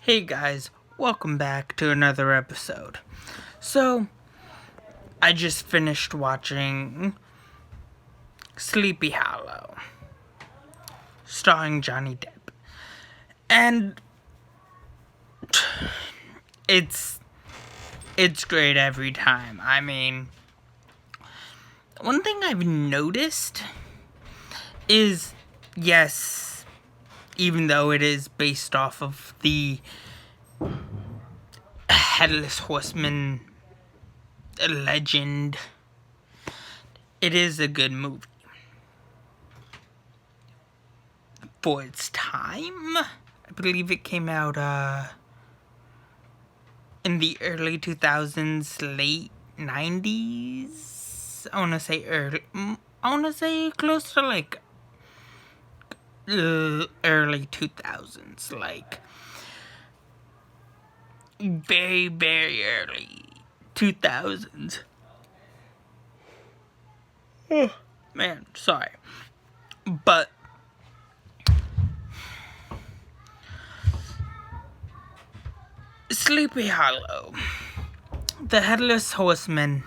Hey guys, welcome back to another episode. So, I just finished watching Sleepy Hollow, starring Johnny Depp. And it's great every time. I mean, one thing I've noticed is, yes, even though it is based off of the Headless Horseman legend, it is a good movie. For its time, I believe it came out in the early 2000s, late 90s. I want to say close to like early 2000s, like very, very early 2000s. Oh, man, sorry. But Sleepy Hollow, the Headless Horseman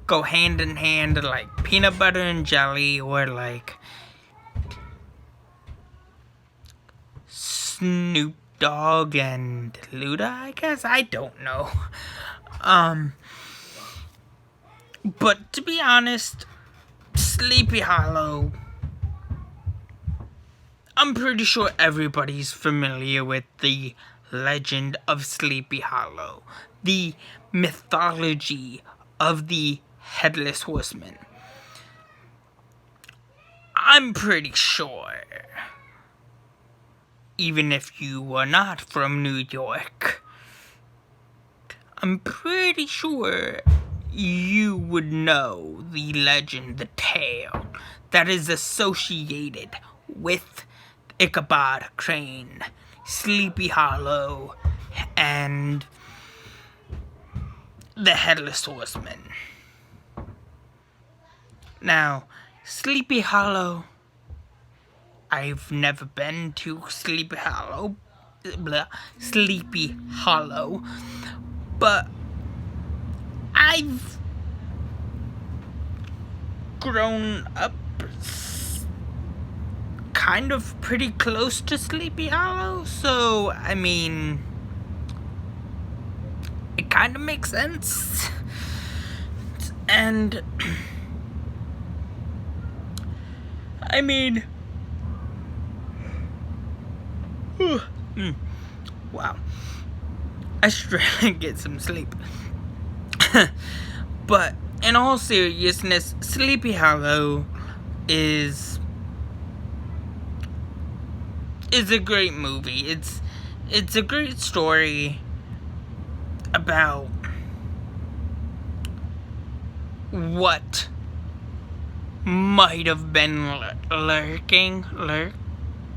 go hand in hand like peanut butter and jelly, or like Snoop Dogg and Luda, I guess. I don't know. But to be honest, Sleepy Hollow, I'm pretty sure everybody's familiar with the legend of Sleepy Hollow, the mythology of the Headless Horseman. I'm pretty sure, even if you were not from New York, I'm pretty sure you would know the legend, the tale that is associated with Ichabod Crane, Sleepy Hollow, and the Headless Horseman. Now, Sleepy Hollow, I've never been to Sleepy Hollow, but I've grown up kind of pretty close to Sleepy Hollow, so I mean, it kind of makes sense. And I mean, wow, I should really get some sleep. But in all seriousness, Sleepy Hollow is a great movie. It's a great story about what might have been lurking.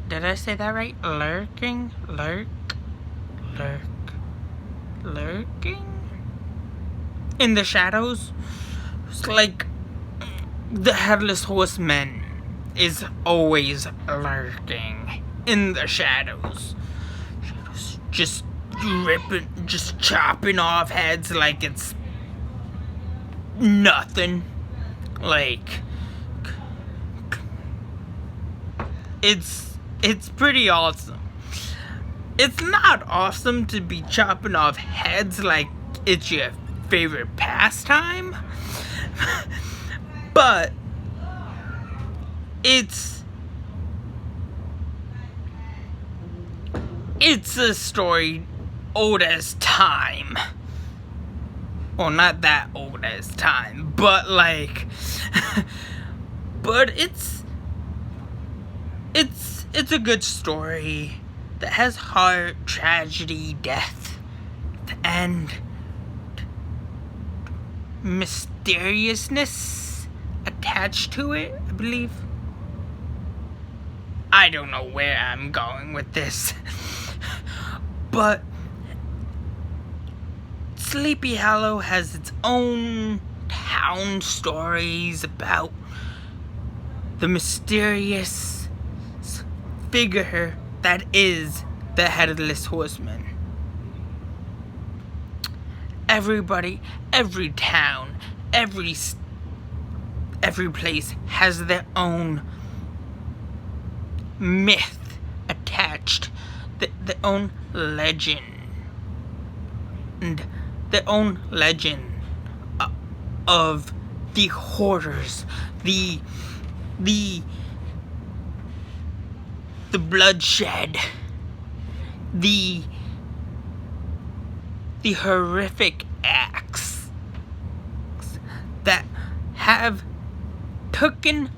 Did I say that right? Lurking in the shadows. It's like the Headless Horseman is always lurking in the shadows, just chopping off heads like it's nothing. Like, it's pretty awesome. It's not awesome to be chopping off heads like it's your favorite pastime, but it's a story old as time. Well, not that old as time, but like, but it's a good story that has heart, tragedy, death, and mysteriousness attached to it, I believe. I don't know where I'm going with this. But Sleepy Hollow has its own town stories about the mysterious figure that is the Headless Horseman. everybody, every town, every place has their own myth attached, their own legend, and their own legend of the horrors, the bloodshed, the horrific acts that have taken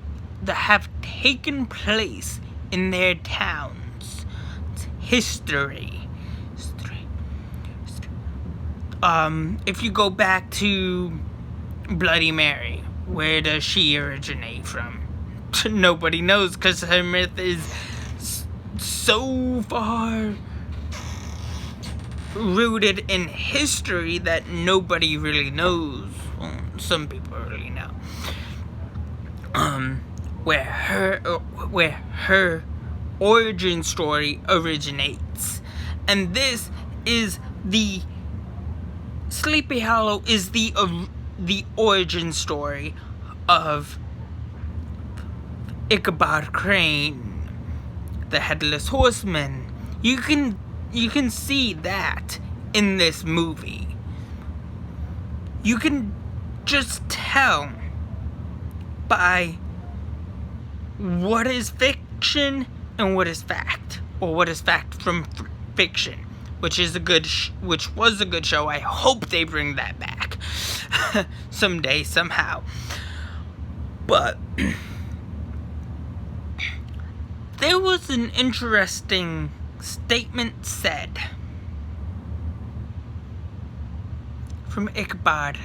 place in their towns. It's history. If you go back to Bloody Mary, where does she originate from? Nobody knows, because her myth is so far rooted in history that nobody really knows. Well, some people really know. Where her origin story originates, and this is the Sleepy Hollow is the origin story of Ichabod Crane, the Headless Horseman. You can see that in this movie. You can just tell by what is fiction and what is fact, or what is fact from fiction, which was a good show. I hope they bring that back someday, somehow. But there was an interesting statement said from Ichabod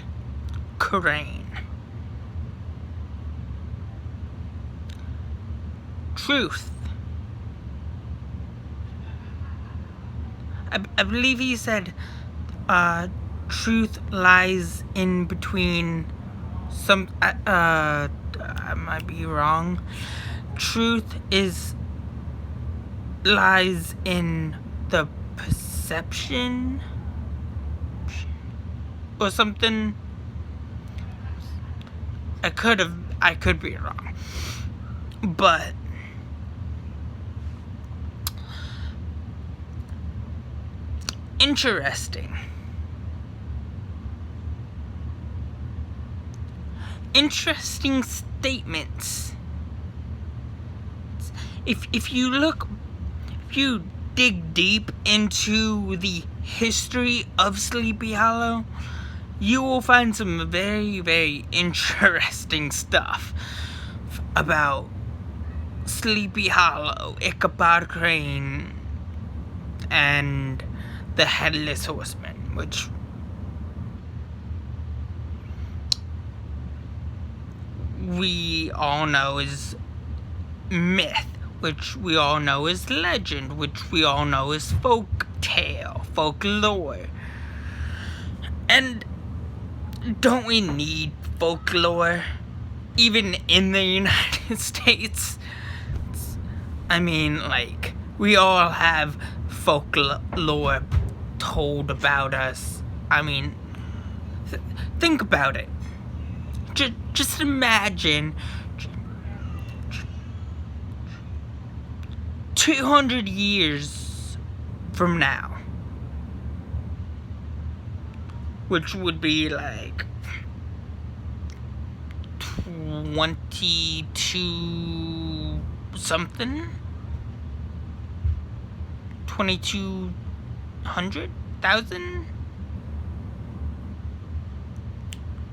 Crane. Truth. I believe he said, truth lies in between some, I might be wrong. Truth lies in the perception or something. I could be wrong, but interesting statements. If you dig deep into the history of Sleepy Hollow, you will find some very, very interesting stuff about Sleepy Hollow, Ichabod Crane, and the Headless Horseman, which we all know is myth, which we all know is legend, which we all know is folklore. And don't we need folklore even in the United States? I mean, like, we all have folklore told about us. I mean, think about it. Just imagine 200 years from now, which would be like 22 something, 2200,000,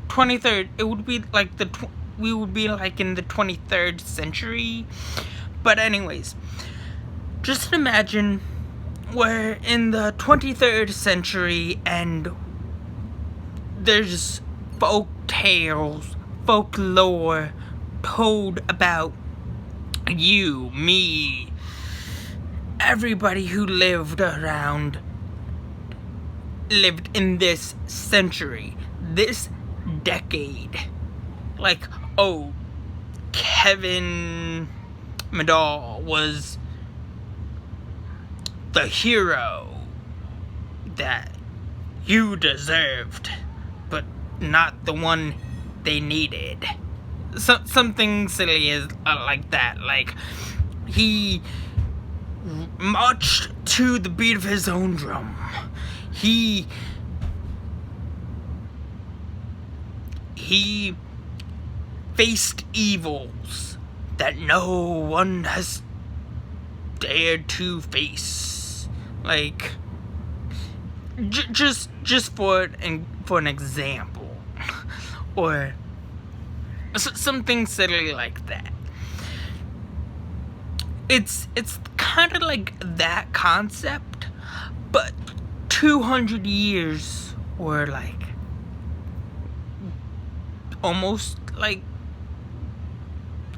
23rd. It would be like we would be like in the 23rd century. But anyways, just imagine we're in the 23rd century and there's folk tales, folklore told about you, me, everybody who lived in this century, this decade. Like, oh, Kevin Medall was the hero that you deserved, but not the one they needed. Something silly is like that. Like, he marched to the beat of his own drum. He faced evils that no one has dared to face. Like, just for an example, or something silly like that. It's kind of like that concept, but 200 years, or like almost like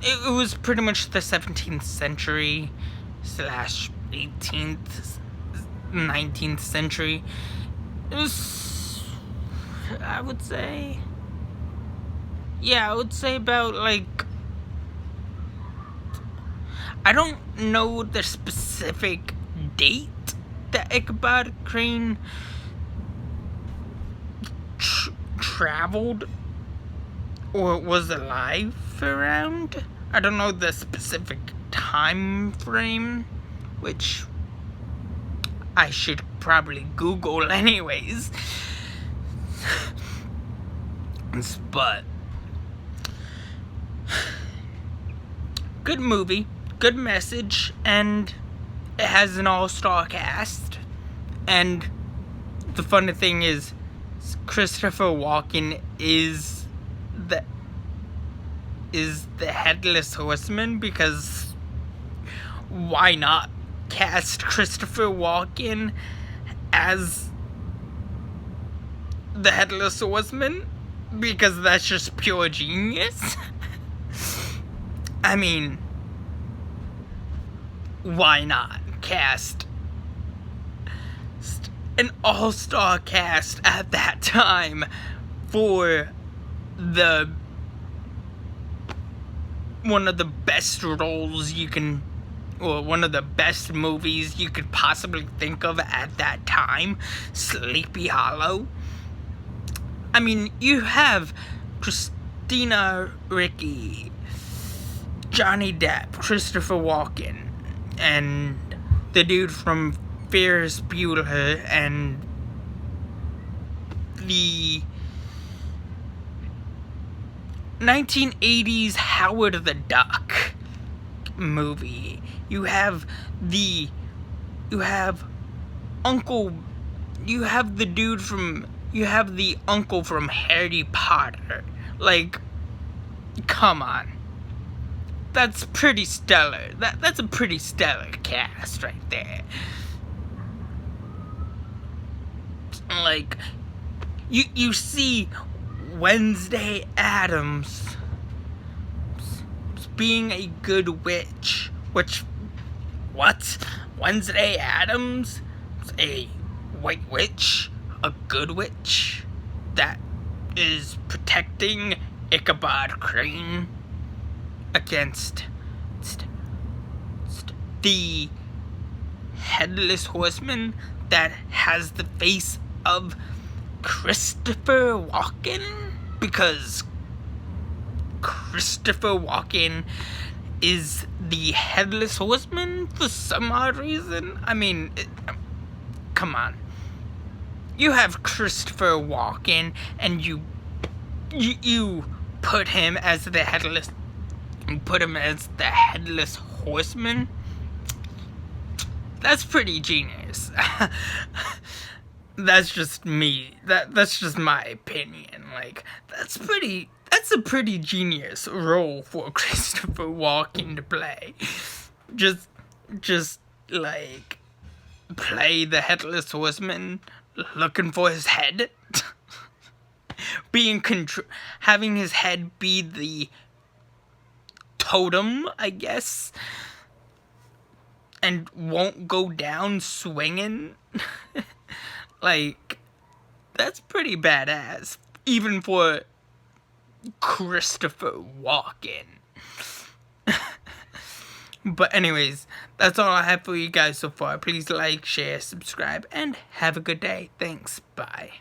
it was pretty much the 17th century / 18th, 19th century. It was, I would say about like, I don't know the specific date that Ichabod Crane traveled or was alive around. I don't know the specific time frame, which I should probably Google anyways. But good movie, good message, and it has an all-star cast. And the funny thing is, Christopher Walken is the Headless Horseman, because why not cast Christopher Walken as the Headless Horseman? Because that's just pure genius. I mean, why not cast an all-star cast at that time for one of the best roles you can, or one of the best movies you could possibly think of at that time, Sleepy Hollow. I mean, you have Christina Ricci, Johnny Depp, Christopher Walken, and the dude from Ferris Bueller, and the 1980s Howard the Duck movie. You have the uncle from Harry Potter. Like, come on. That's pretty stellar. That's a pretty stellar cast right there. Like, you see Wednesday Addams being a good witch. Which, what? Wednesday Addams? A white witch? A good witch? That is protecting Ichabod Crane against the Headless Horseman that has the face of Christopher Walken, because Christopher Walken is the Headless Horseman for some odd reason. I mean, come on. You have Christopher Walken, and you put him as the Headless Horseman. That's pretty genius. That's just me. That's just my opinion. Like, that's a pretty genius role for Christopher Walken to play. Just like, play the Headless Horseman looking for his head. Having his head be the totem, I guess, and won't go down swinging. Like, that's pretty badass, even for Christopher Walken. But anyways, that's all I have for you guys so far. Please like, share, subscribe, and have a good day. Thanks. Bye.